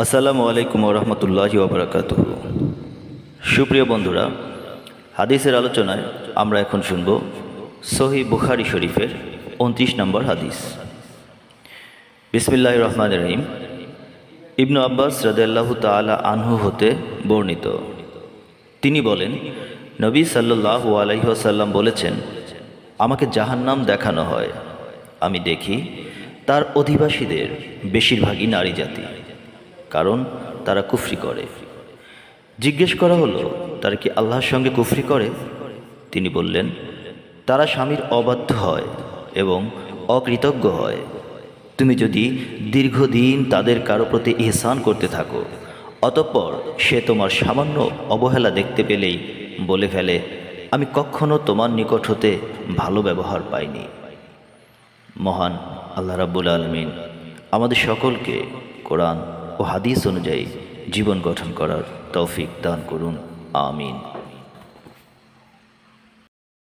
আসসালামু আলাইকুম ওরহমতুল্লাহি ওবরাকাতুহু। সুপ্রিয় বন্ধুরা, হাদিসের আলোচনায় আমরা এখন শুনব সহিহ বুখারী শরীফের 29 নম্বর হাদিস। বিসমিল্লাহির রহমানির রহিম। ইবনু আব্বাস রাদিয়াল্লাহু তাআলা আনহু হতে বর্ণিত, তিনি বলেন, নবী সাল্লাল্লাহু আলাইহি ওয়াসাল্লাম বলেছেন, আমাকে জাহান্নাম দেখানো হয়, আমি দেখি তার অধিবাসীদের বেশিরভাগই নারী জাতি, কারণ তারা কুফরি করে। জিজ্ঞেস করা হলো, তারা কি আল্লাহর সঙ্গে কুফরি করে? তিনি বললেন, তারা স্বামীর অবাধ্য হয় এবং অকৃতজ্ঞ হয়। তুমি যদি দীর্ঘদিন তাদের কারো প্রতি ইহসান করতে থাকো, অতঃপর সে তোমার সামান্য অবহেলা দেখতে পেলেই বলে ফেলে, আমি কখনো তোমার নিকট হতে ভালো ব্যবহার পাইনি। মহান আল্লাহ রাব্বুল আলামিন আমাদের সকলকে কোরআন ও হাদিস অনুযায়ী জীবন গঠন করার তৌফিক দান করুন। আমিন।